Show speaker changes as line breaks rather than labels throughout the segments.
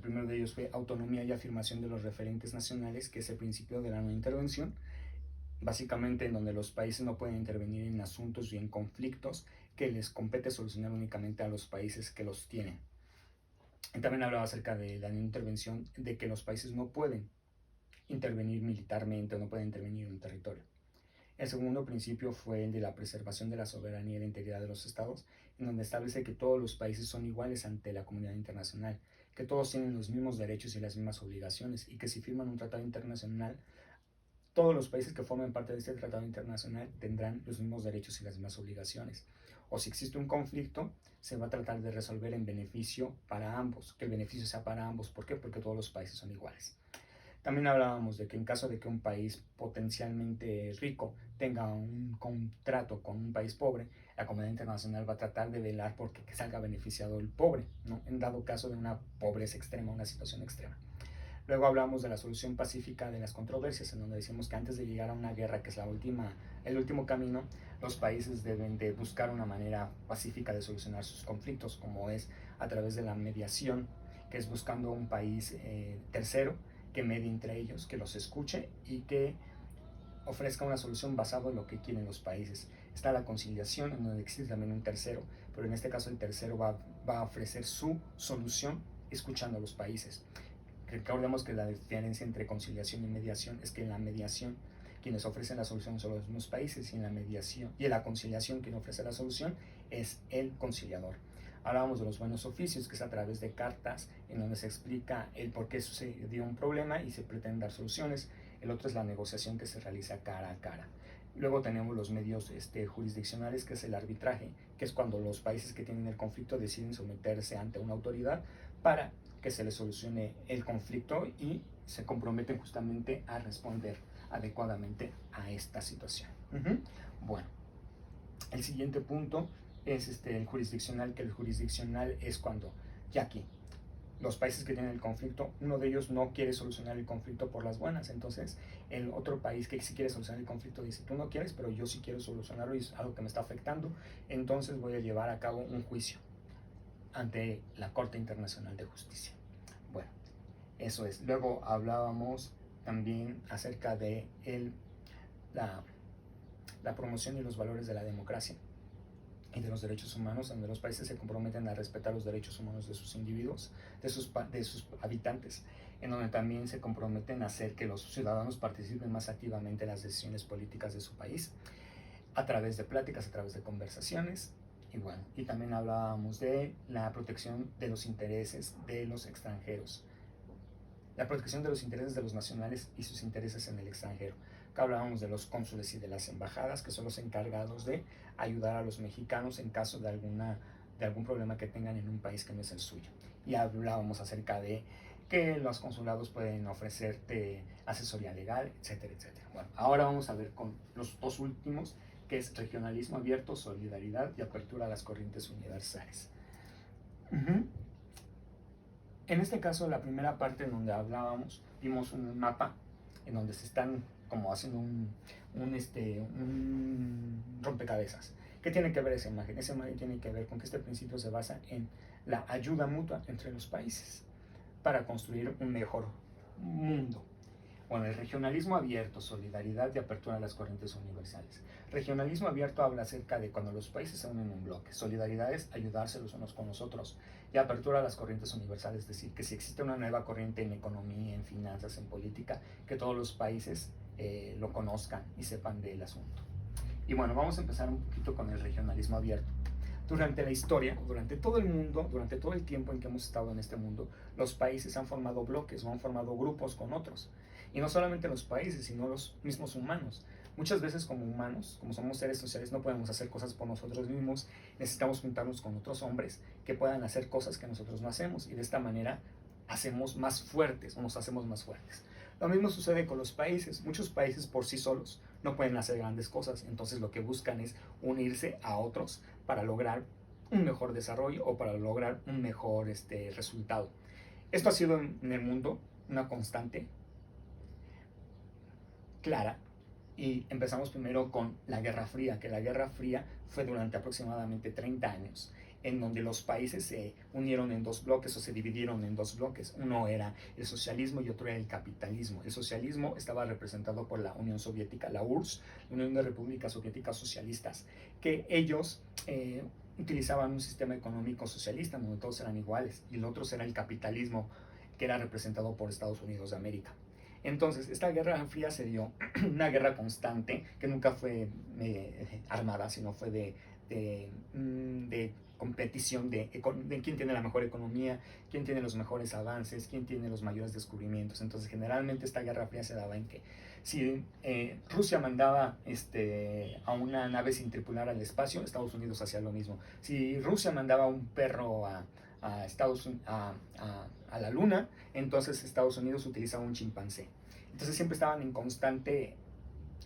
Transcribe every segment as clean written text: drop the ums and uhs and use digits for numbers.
primero de ellos fue autonomía y afirmación de los referentes nacionales, que es el principio de la no intervención, básicamente en donde los países no pueden intervenir en asuntos y en conflictos que les compete solucionar únicamente a los países que los tienen. Y también hablaba acerca de la no intervención, de que los países no pueden intervenir militarmente o no pueden intervenir en un territorio. El segundo principio fue el de la preservación de la soberanía y la integridad de los estados, en donde establece que todos los países son iguales ante la comunidad internacional, que todos tienen los mismos derechos y las mismas obligaciones, y que si firman un tratado internacional, todos los países que formen parte de este tratado internacional tendrán los mismos derechos y las mismas obligaciones. O si existe un conflicto, se va a tratar de resolver en beneficio para ambos, que el beneficio sea para ambos. ¿Por qué? Porque todos los países son iguales. También hablábamos de que en caso de que un país potencialmente rico tenga un contrato con un país pobre, la comunidad internacional va a tratar de velar porque salga beneficiado el pobre, ¿no? En dado caso de una pobreza extrema, una situación extrema. Luego hablamos de la solución pacífica de las controversias, en donde decimos que antes de llegar a una guerra, que es el último camino, los países deben de buscar una manera pacífica de solucionar sus conflictos, como es a través de la mediación, que es buscando un país tercero que medie entre ellos, que los escuche y que ofrezca una solución basada en lo que quieren los países. Está la conciliación, en donde existe también un tercero, pero en este caso el tercero va a ofrecer su solución escuchando a los países. Recordemos que la diferencia entre conciliación y mediación es que en la mediación quienes ofrecen la solución son los mismos países, y en la mediación y en la conciliación quien ofrece la solución es el conciliador. Hablábamos de los buenos oficios, que es a través de cartas en donde se explica el por qué sucedió un problema y se pretenden dar soluciones. El otro es la negociación, que se realiza cara a cara. Luego tenemos los medios jurisdiccionales, que es el arbitraje, que es cuando los países que tienen el conflicto deciden someterse ante una autoridad para que se les solucione el conflicto y se comprometen justamente a responder adecuadamente a esta situación. Bueno, el siguiente punto es el jurisdiccional, que el jurisdiccional es cuando ya aquí los países que tienen el conflicto, uno de ellos no quiere solucionar el conflicto por las buenas, entonces el otro país que sí quiere solucionar el conflicto dice: tú no quieres, pero yo sí quiero solucionarlo y es algo que me está afectando, entonces voy a llevar a cabo un juicio ante la Corte Internacional de Justicia. Bueno, eso es. Luego hablábamos también acerca de la promoción y los valores de la democracia y de los derechos humanos, donde los países se comprometen a respetar los derechos humanos de sus individuos, de sus habitantes, en donde también se comprometen a hacer que los ciudadanos participen más activamente en las decisiones políticas de su país, a través de pláticas, a través de conversaciones. Y bueno, y también hablábamos de la protección de los intereses de los extranjeros, la protección de los intereses de los nacionales y sus intereses en el extranjero. Acá hablábamos de los cónsules y de las embajadas, que son los encargados de ayudar a los mexicanos en caso de algún problema que tengan en un país que no es el suyo. Y hablábamos acerca de que los consulados pueden ofrecerte asesoría legal, etcétera, etcétera. Bueno, ahora vamos a ver con los dos últimos, que es regionalismo abierto, solidaridad y apertura a las corrientes universales. En este caso, la primera parte en donde hablábamos, vimos un mapa en donde se están como haciendo un rompecabezas. ¿Qué tiene que ver esa imagen? Esa imagen tiene que ver con que este principio se basa en la ayuda mutua entre los países para construir un mejor mundo. Bueno, el regionalismo abierto, solidaridad y apertura a las corrientes universales. Regionalismo abierto habla acerca de cuando los países se unen en bloque. Solidaridad es ayudarse los unos con los otros. Y apertura a las corrientes universales, es decir, que si existe una nueva corriente en economía, en finanzas, en política, que todos los países lo conozcan y sepan del asunto. Y bueno, vamos a empezar un poquito con el regionalismo abierto. Durante la historia, durante todo el mundo, durante todo el tiempo en que hemos estado en este mundo, los países han formado bloques o han formado grupos con otros. Y no solamente los países, sino los mismos humanos. Muchas veces como humanos, como somos seres sociales, no podemos hacer cosas por nosotros mismos. Necesitamos juntarnos con otros hombres que puedan hacer cosas que nosotros no hacemos. Y de esta manera hacemos más fuertes o nos hacemos más fuertes. Lo mismo sucede con los países. Muchos países por sí solos no pueden hacer grandes cosas. Entonces lo que buscan es unirse a otros para lograr un mejor desarrollo o para lograr un mejor resultado. Esto ha sido en el mundo una constante clara, y empezamos primero con la Guerra Fría, que la Guerra Fría fue durante aproximadamente 30 años, en donde los países se unieron en dos bloques o se dividieron en dos bloques. Uno era el socialismo y otro era el capitalismo. El socialismo estaba representado por la Unión Soviética, la URSS, la Unión de Repúblicas Soviéticas Socialistas, que ellos utilizaban un sistema económico socialista donde todos eran iguales, y el otro era el capitalismo, que era representado por Estados Unidos de América. Entonces, esta Guerra Fría se dio una guerra constante que nunca fue armada, sino fue de competición de quién tiene la mejor economía, quién tiene los mejores avances, quién tiene los mayores descubrimientos. Entonces, generalmente esta Guerra Fría se daba en que si Rusia mandaba a una nave sin tripular al espacio, Estados Unidos hacía lo mismo. Si Rusia mandaba un perro a la luna, entonces Estados Unidos utilizaba un chimpancé. Entonces siempre estaban en constante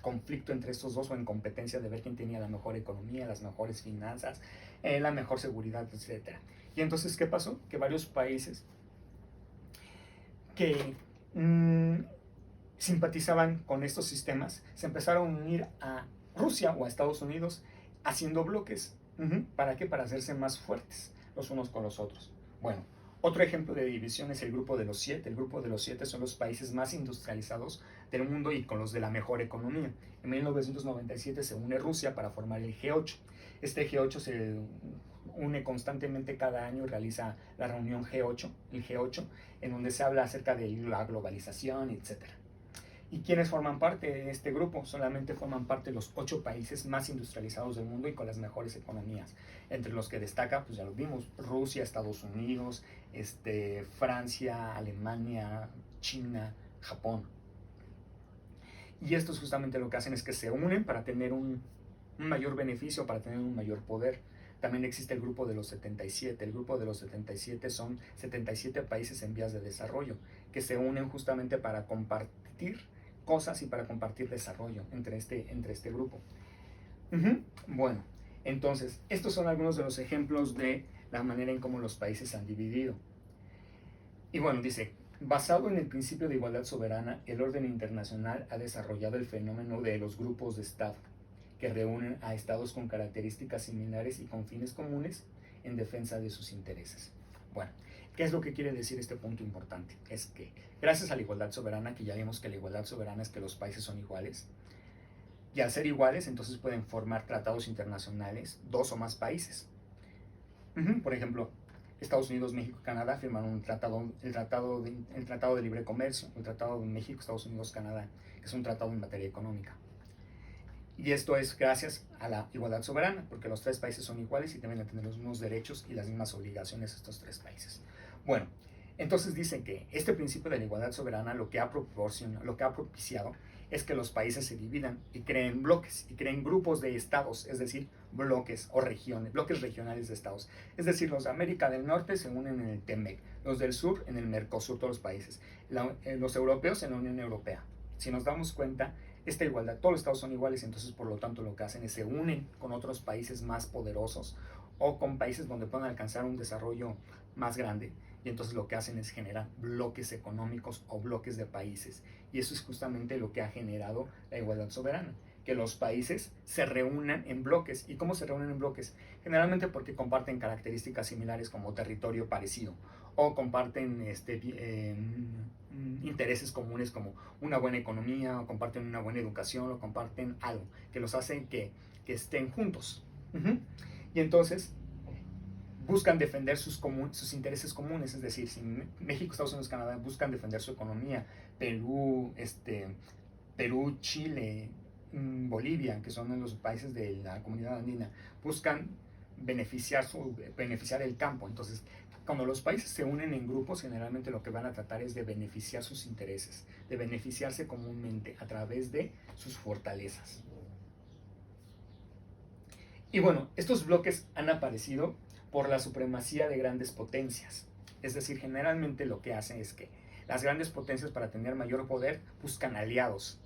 conflicto entre estos dos, o en competencia de ver quién tenía la mejor economía, las mejores finanzas, la mejor seguridad, etc. Y entonces, ¿qué pasó? Que varios países que simpatizaban con estos sistemas se empezaron a unir a Rusia o a Estados Unidos haciendo bloques. ¿Para qué? Para hacerse más fuertes los unos con los otros. Bueno, otro ejemplo de división es el Grupo de los Siete. El Grupo de los Siete son los países más industrializados del mundo y con los de la mejor economía. En 1997 se une Rusia para formar el G8. Este G8 se une constantemente cada año y realiza la reunión G8, el G8, en donde se habla acerca de la globalización, etc. ¿Y quiénes forman parte de este grupo? Solamente forman parte los 8 países más industrializados del mundo y con las mejores economías. Entre los que destaca, pues ya lo vimos, Rusia, Estados Unidos, Francia, Alemania, China, Japón. Y estos justamente lo que hacen es que se unen para tener un mayor beneficio, para tener un mayor poder. También existe el Grupo de los 77. El Grupo de los 77 son 77 países en vías de desarrollo que se unen justamente para compartir cosas y para compartir desarrollo entre este grupo. Bueno, entonces, estos son algunos de los ejemplos de la manera en cómo los países se han dividido. Y bueno, dice, basado en el principio de igualdad soberana, el orden internacional ha desarrollado el fenómeno de los grupos de Estado, que reúnen a estados con características similares y con fines comunes en defensa de sus intereses. Bueno, ¿qué es lo que quiere decir este punto importante? Es que gracias a la igualdad soberana, que ya vimos que la igualdad soberana es que los países son iguales, y al ser iguales, entonces pueden formar tratados internacionales 2 o más países. Por ejemplo, Estados Unidos, México y Canadá firmaron el tratado de libre comercio, el Tratado de México, Estados Unidos, Canadá, que es un tratado en materia económica. Y esto es gracias a la igualdad soberana, porque los 3 países son iguales y deben tener los mismos derechos y las mismas obligaciones estos 3 países. Bueno, entonces dicen que este principio de la igualdad soberana lo que ha propiciado es que los países se dividan y creen bloques, y creen grupos de estados, es decir, bloques o regiones, bloques regionales de estados. Es decir, los de América del Norte se unen en el TEMEC, los del sur en el Mercosur, todos los países, los europeos en la Unión Europea. Si nos damos cuenta, esta igualdad, todos los estados son iguales, entonces por lo tanto lo que hacen es se unen con otros países más poderosos o con países donde puedan alcanzar un desarrollo más grande, y entonces lo que hacen es generar bloques económicos o bloques de países, y eso es justamente lo que ha generado la igualdad soberana, que los países se reúnan en bloques. ¿Y cómo se reúnen en bloques? Generalmente porque comparten características similares como territorio parecido, o comparten intereses comunes como una buena economía, o comparten una buena educación, o comparten algo que los hace que estén juntos. Y entonces buscan defender sus intereses comunes, es decir, si México, Estados Unidos, Canadá buscan defender su economía, Perú, Chile, Bolivia, que son los países de la comunidad andina, buscan beneficiar el campo. Entonces, cuando los países se unen en grupos, generalmente lo que van a tratar es de beneficiar sus intereses, de beneficiarse comúnmente a través de sus fortalezas. Y bueno, estos bloques han aparecido por la supremacía de grandes potencias. Es decir, generalmente lo que hacen es que las grandes potencias, para tener mayor poder, buscan aliados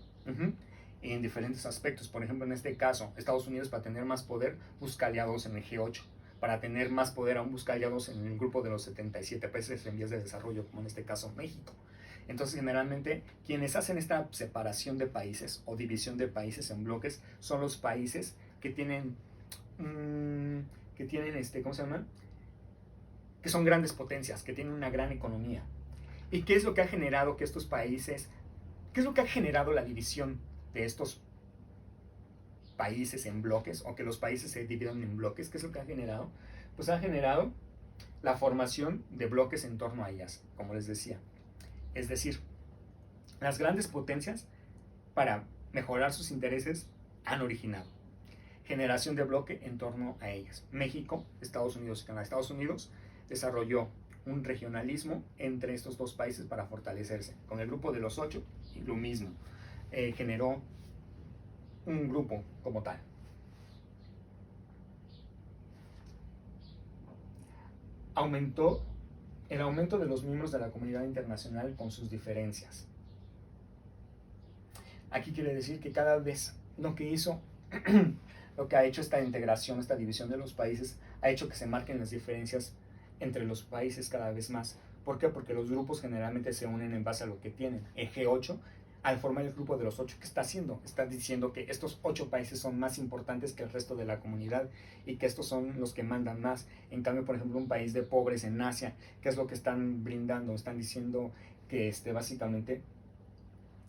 en diferentes aspectos. Por ejemplo, en este caso, Estados Unidos, para tener más poder, busca aliados en el G8. Para tener más poder, aún busca aliados en el grupo de los 77 países en vías de desarrollo, como en este caso México. Entonces, generalmente, quienes hacen esta separación de países o división de países en bloques son los países que tienen ¿cómo se llama? que son grandes potencias, que tienen una gran economía. ¿Y qué es lo que ha generado que estos países, qué es lo que ha generado la división de estos países en bloques, o que los países se dividan en bloques? ¿Qué es lo que ha generado? Pues ha generado la formación de bloques en torno a ellas, como les decía. Es decir, las grandes potencias, para mejorar sus intereses, han originado generación de bloque en torno a ellas. México, Estados Unidos y Canadá. Estados Unidos desarrolló un regionalismo entre estos dos países para fortalecerse. Con el grupo de los 8, y lo mismo. Generó un grupo como tal. Aumentó el aumento de los miembros de la comunidad internacional con sus diferencias. Aquí quiere decir que cada vez lo que hizo, lo que ha hecho esta integración, esta división de los países, ha hecho que se marquen las diferencias entre los países cada vez más. ¿Por qué? Porque los grupos generalmente se unen en base a lo que tienen. El G8, al formar el grupo de los 8, ¿qué está haciendo? Está diciendo que estos 8 países son más importantes que el resto de la comunidad y que estos son los que mandan más. En cambio, por ejemplo, un país de pobres en Asia, ¿qué es lo que están brindando? Están diciendo que básicamente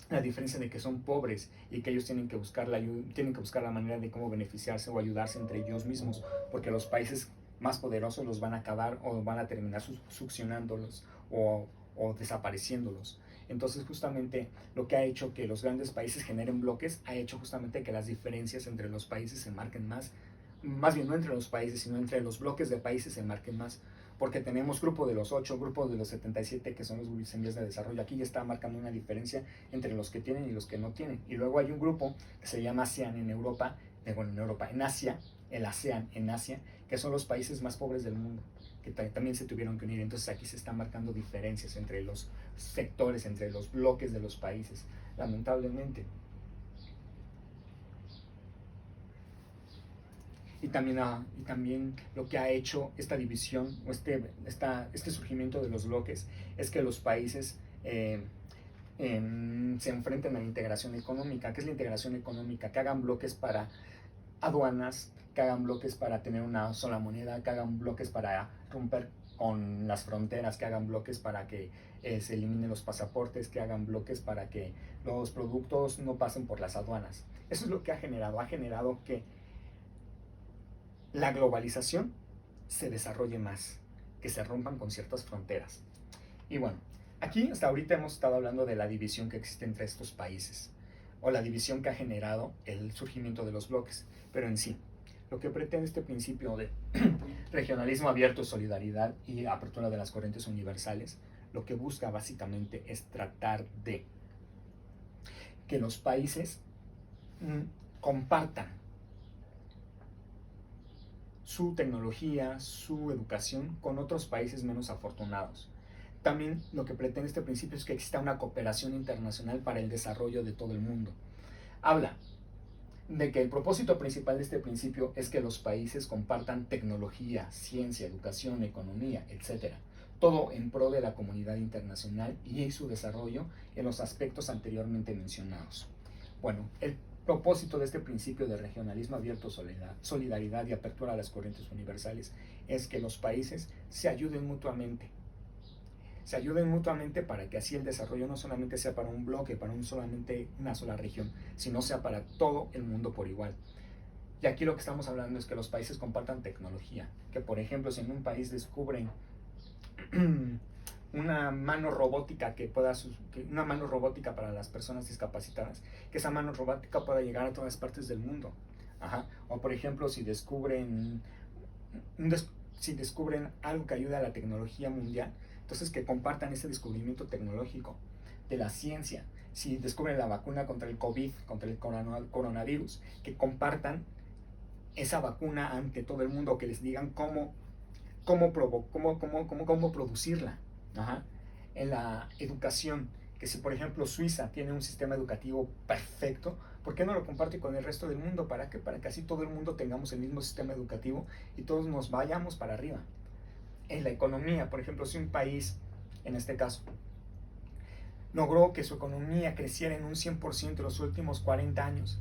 la diferencia de que son pobres y que ellos tienen que buscar la manera de cómo beneficiarse o ayudarse entre ellos mismos, porque los países más poderosos los van a acabar o van a terminar succionándolos o desapareciéndolos. Entonces, justamente lo que ha hecho que los grandes países generen bloques ha hecho justamente que las diferencias entre los países se marquen más bien no entre los países, sino entre los bloques de países se marquen más, porque tenemos grupo de los 8, grupo de los 77, que son los en vías de desarrollo. Aquí ya está marcando una diferencia entre los que tienen y los que no tienen. Y luego hay un grupo que se llama ASEAN en Asia, el ASEAN en Asia, que son los países más pobres del mundo, que también se tuvieron que unir. Entonces aquí se están marcando diferencias entre los sectores, entre los bloques de los países, lamentablemente. Y también lo que ha hecho esta división o este surgimiento de los bloques es que los países se enfrenten a la integración económica. ¿Qué es la integración económica? Que hagan bloques para aduanas, que hagan bloques para tener una sola moneda, que hagan bloques para romper con las fronteras, que hagan bloques para que se eliminen los pasaportes, que hagan bloques para que los productos no pasen por las aduanas. Eso es lo que ha generado que la globalización se desarrolle más, que se rompan con ciertas fronteras. Y bueno, aquí hasta ahorita hemos estado hablando de la división que existe entre estos países, o la división que ha generado el surgimiento de los bloques, pero en sí, lo que pretende este principio de regionalismo abierto, solidaridad y apertura de las corrientes universales, lo que busca básicamente es tratar de que los países compartan su tecnología, su educación con otros países menos afortunados. También lo que pretende este principio es que exista una cooperación internacional para el desarrollo de todo el mundo. Habla de que el propósito principal de este principio es que los países compartan tecnología, ciencia, educación, economía, etc. Todo en pro de la comunidad internacional y su desarrollo en los aspectos anteriormente mencionados. Bueno, el propósito de este principio de regionalismo abierto, solidaridad y apertura a las corrientes universales es que los países se ayuden mutuamente. Se ayuden mutuamente para que así el desarrollo no solamente sea para un bloque, para solamente una sola región, sino sea para todo el mundo por igual. Y aquí lo que estamos hablando es que los países compartan tecnología. Que por ejemplo, si en un país descubren una mano robótica una mano robótica para las personas discapacitadas, que esa mano robótica pueda llegar a todas partes del mundo. O por ejemplo, si descubren algo que ayude a la tecnología mundial, entonces que compartan ese descubrimiento tecnológico de la ciencia. Si descubren la vacuna contra el COVID, contra el coronavirus, que compartan esa vacuna ante todo el mundo, que les digan cómo producirla. En la educación, que si por ejemplo Suiza tiene un sistema educativo perfecto, ¿por qué no lo comparte con el resto del mundo? ¿Para qué? Para que así todo el mundo tengamos el mismo sistema educativo y todos nos vayamos para arriba. En la economía, por ejemplo, si un país, en este caso, logró que su economía creciera en un 100% en los últimos 40 años,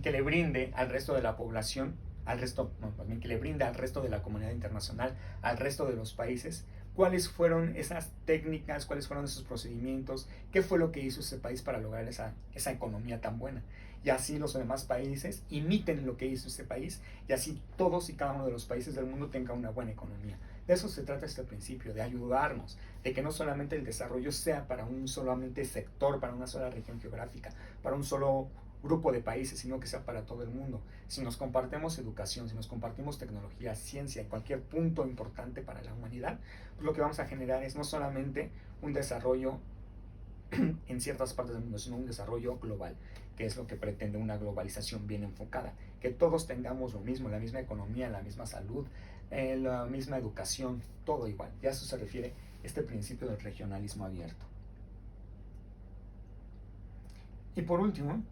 que le brinde al resto de la población al resto, no, más bien que le brinda al resto de la comunidad internacional, al resto de los países, cuáles fueron esas técnicas, cuáles fueron esos procedimientos, qué fue lo que hizo ese país para lograr esa economía tan buena. Y así los demás países imiten lo que hizo ese país y así todos y cada uno de los países del mundo tenga una buena economía. De eso se trata este principio, de ayudarnos, de que no solamente el desarrollo sea para un solamente sector, para una sola región geográfica, para un solo grupo de países, sino que sea para todo el mundo. Si nos compartimos educación, si nos compartimos tecnología, ciencia, cualquier punto importante para la humanidad, pues lo que vamos a generar es no solamente un desarrollo en ciertas partes del mundo, sino un desarrollo global, que es lo que pretende una globalización bien enfocada, que todos tengamos lo mismo, la misma economía, la misma salud, la misma educación, todo igual. Y a eso se refiere este principio del regionalismo abierto. Y por último,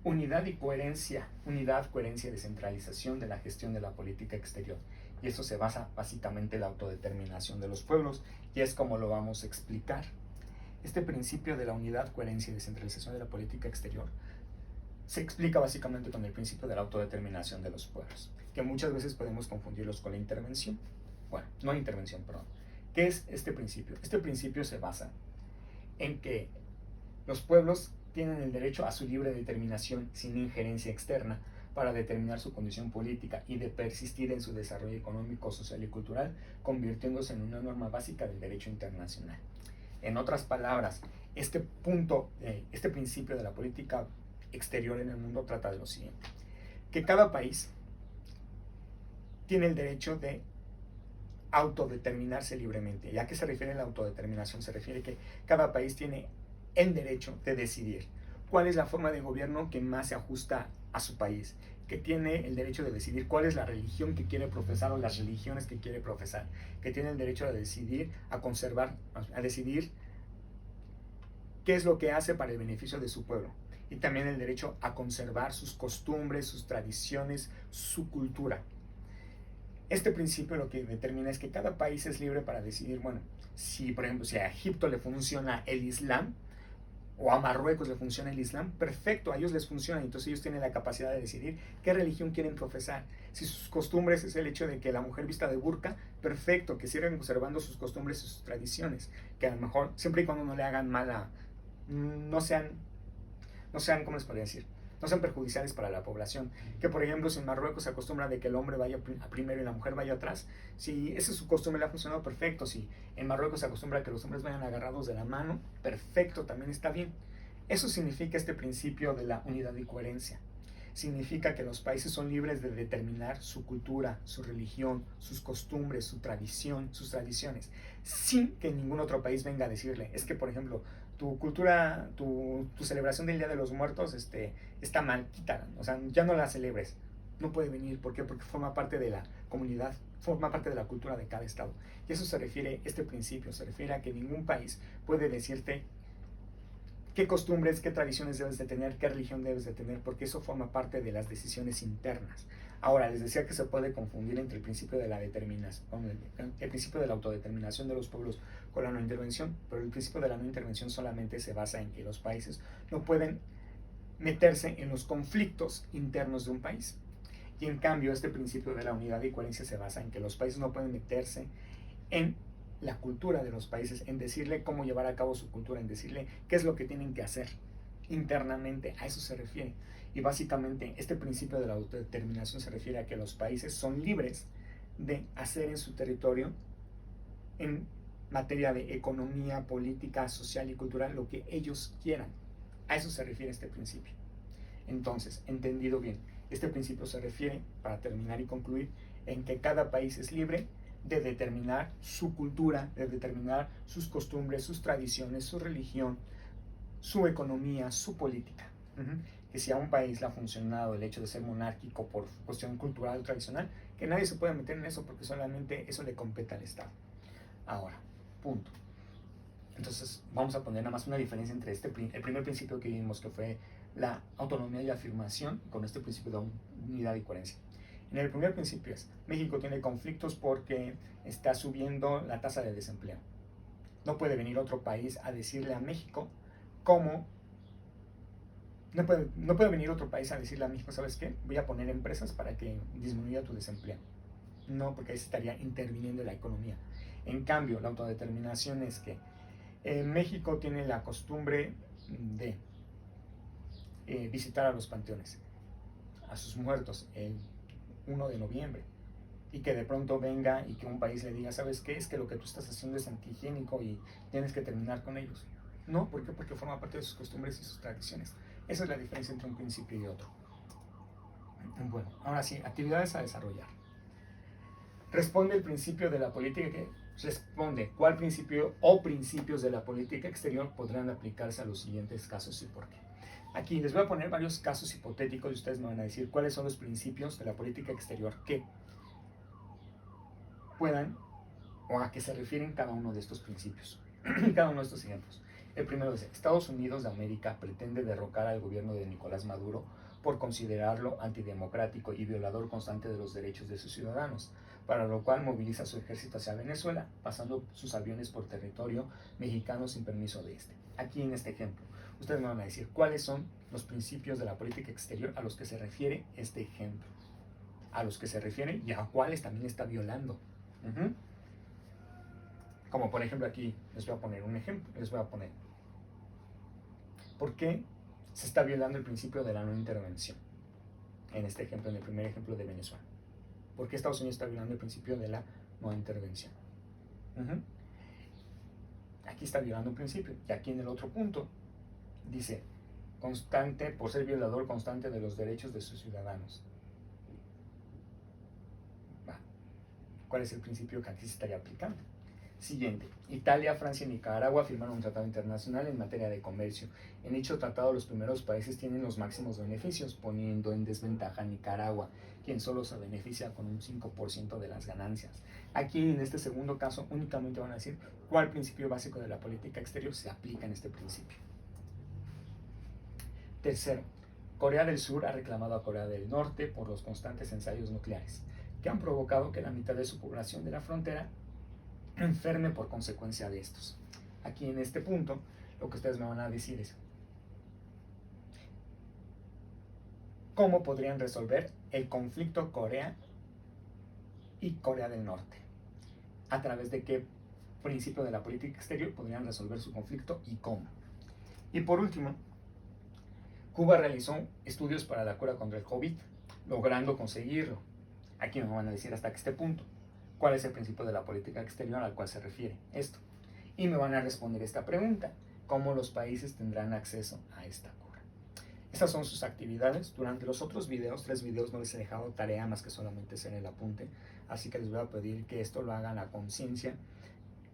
unidad y coherencia, unidad, coherencia y descentralización de la gestión de la política exterior. Y eso se basa básicamente en la autodeterminación de los pueblos, y es como lo vamos a explicar. Este principio de la unidad, coherencia y descentralización de la política exterior se explica básicamente con el principio de la autodeterminación de los pueblos, que muchas veces podemos confundirlos con la intervención. Bueno, no intervención, perdón. ¿Qué es este principio? Este principio se basa en que los pueblos tienen el derecho a su libre determinación sin injerencia externa para determinar su condición política y de persistir en su desarrollo económico, social y cultural, convirtiéndose en una norma básica del derecho internacional. En otras palabras, este principio de la política exterior en el mundo trata de lo siguiente: que cada país tiene el derecho de autodeterminarse libremente. ¿Y a qué se refiere la autodeterminación? Se refiere que cada país tiene el derecho de decidir cuál es la forma de gobierno que más se ajusta a su país, que tiene el derecho de decidir cuál es la religión que quiere profesar o las religiones que quiere profesar, que tiene el derecho de decidir, a decidir qué es lo que hace para el beneficio de su pueblo, y también el derecho a conservar sus costumbres, sus tradiciones, su cultura. Este principio lo que determina es que cada país es libre para decidir, bueno, si por ejemplo, si a Egipto le funciona el Islam, o a Marruecos le funciona el Islam, perfecto, a ellos les funciona, entonces ellos tienen la capacidad de decidir qué religión quieren profesar. Si sus costumbres es el hecho de que la mujer vista de burka, perfecto, que sigan conservando sus costumbres y sus tradiciones, que a lo mejor, siempre y cuando no le hagan mala, no sean, ¿cómo les podría decir? No sean perjudiciales para la población. Que por ejemplo, si en Marruecos se acostumbra de que el hombre vaya primero y la mujer vaya atrás, si esa es su costumbre, le ha funcionado perfecto. Si en Marruecos se acostumbra a que los hombres vayan agarrados de la mano, perfecto, también está bien. Eso significa este principio de la unidad y coherencia. Significa que los países son libres de determinar su cultura, su religión, sus costumbres, su tradición, sus tradiciones, sin que ningún otro país venga a decirle, es que por ejemplo, tu cultura, tu celebración del Día de los Muertos está mal, quítala, o sea, ya no la celebres. No puede venir, ¿por qué? Porque forma parte de la comunidad, forma parte de la cultura de cada estado. Y eso se refiere, este principio, se refiere a que ningún país puede decirte qué costumbres, qué tradiciones debes de tener, qué religión debes de tener, porque eso forma parte de las decisiones internas. Ahora, les decía que se puede confundir entre el principio de la determinación, el principio de la autodeterminación de los pueblos con la no intervención, pero el principio de la no intervención solamente se basa en que los países no pueden meterse en los conflictos internos de un país. Y en cambio, este principio de la unidad y coherencia se basa en que los países no pueden meterse en la cultura de los países, en decirle cómo llevar a cabo su cultura, en decirle qué es lo que tienen que hacer internamente. A eso se refiere. Y básicamente este principio de la autodeterminación se refiere a que los países son libres de hacer en su territorio, en materia de economía, política, social y cultural, lo que ellos quieran. A eso se refiere este principio. Entonces, entendido bien, este principio se refiere, para terminar y concluir, en que cada país es libre de determinar su cultura, de determinar sus costumbres, sus tradiciones, su religión, su economía, su política. Que si a un país le ha funcionado el hecho de ser monárquico por cuestión cultural o tradicional, que nadie se puede meter en eso porque solamente eso le compete al Estado. Ahora, punto. Entonces vamos a poner nada más una diferencia entre el primer principio que vimos, que fue la autonomía y afirmación, con este principio de unidad y coherencia. En el primer principio es, México tiene conflictos porque está subiendo la tasa de desempleo. No puede venir otro país a decirle a México cómo No puede venir otro país a decirle a México, ¿sabes qué? Voy a poner empresas para que disminuya tu desempleo. No, porque ahí se estaría interviniendo en la economía. En cambio, la autodeterminación es que México tiene la costumbre de visitar a los panteones, a sus muertos, el 1 de noviembre. Y que de pronto venga y que un país le diga, ¿sabes qué? Es que lo que tú estás haciendo es antihigiénico y tienes que terminar con ellos. No, ¿por qué? Porque forma parte de sus costumbres y sus tradiciones. Esa es la diferencia entre un principio y otro. Bueno, ahora sí, actividades a desarrollar. Responde el principio de la política que responde cuál principio o principios de la política exterior podrán aplicarse a los siguientes casos y por qué. Aquí les voy a poner varios casos hipotéticos y ustedes me van a decir cuáles son los principios de la política exterior que puedan o a qué se refieren cada uno de estos principios, cada uno de estos ejemplos. El primero es, Estados Unidos de América pretende derrocar al gobierno de Nicolás Maduro por considerarlo antidemocrático y violador constante de los derechos de sus ciudadanos, para lo cual moviliza su ejército hacia Venezuela, pasando sus aviones por territorio mexicano sin permiso de este. Aquí en este ejemplo, ustedes me van a decir cuáles son los principios de la política exterior a los que se refiere este ejemplo, a los que se refiere y a cuáles también está violando. Como por ejemplo aquí les voy a poner un ejemplo, les voy a poner ¿por qué se está violando el principio de la no intervención? En este ejemplo, en el primer ejemplo de Venezuela. ¿Por qué Estados Unidos está violando el principio de la no intervención? Aquí está violando un principio. Y aquí en el otro punto dice, constante, por ser violador constante de los derechos de sus ciudadanos. ¿Cuál es el principio que aquí se estaría aplicando? Siguiente. Italia, Francia y Nicaragua firmaron un tratado internacional en materia de comercio. En dicho tratado, los primeros países tienen los máximos beneficios, poniendo en desventaja a Nicaragua, quien solo se beneficia con un 5% de las ganancias. Aquí, en este segundo caso, únicamente van a decir cuál principio básico de la política exterior se aplica en este principio. Tercero, Corea del Sur ha reclamado a Corea del Norte por los constantes ensayos nucleares, que han provocado que la mitad de su población de la frontera enferme por consecuencia de estos. Aquí en este punto, lo que ustedes me van a decir es cómo podrían resolver el conflicto Corea y Corea del Norte. A través de qué principio de la política exterior podrían resolver su conflicto y cómo. Y por último, Cuba realizó estudios para la cura contra el COVID, logrando conseguirlo. Aquí me van a decir hasta que este punto cuál es el principio de la política exterior al cual se refiere esto. Y me van a responder esta pregunta, ¿cómo los países tendrán acceso a esta cura? Estas son sus actividades. Durante los otros videos, 3 videos, no les he dejado tarea más que solamente hacer el apunte, así que les voy a pedir que esto lo hagan a conciencia,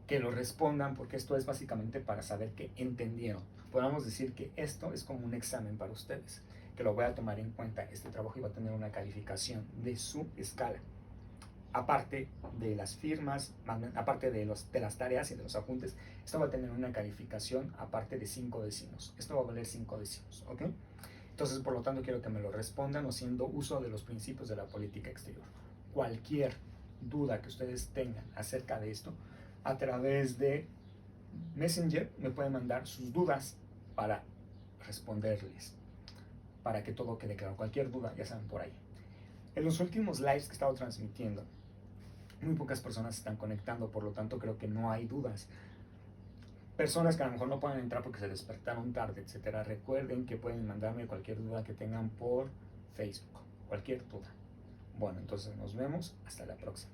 que lo respondan, porque esto es básicamente para saber que entendieron. Podemos decir que esto es como un examen para ustedes, que lo voy a tomar en cuenta este trabajo y va a tener una calificación de su escala. Aparte de las firmas, aparte de las tareas y de los apuntes, esto va a tener una calificación aparte de 5 décimos. Esto va a valer 5 décimos, ¿ok? Entonces, por lo tanto, quiero que me lo respondan haciendo uso de los principios de la política exterior. Cualquier duda que ustedes tengan acerca de esto, a través de Messenger me pueden mandar sus dudas para responderles, para que todo quede claro. Cualquier duda, ya saben, por ahí. En los últimos lives que he estado transmitiendo, muy pocas personas se están conectando, por lo tanto creo que no hay dudas. Personas que a lo mejor no pueden entrar porque se despertaron tarde, etcétera. Recuerden que pueden mandarme cualquier duda que tengan por Facebook, cualquier duda. Bueno, entonces nos vemos, hasta la próxima.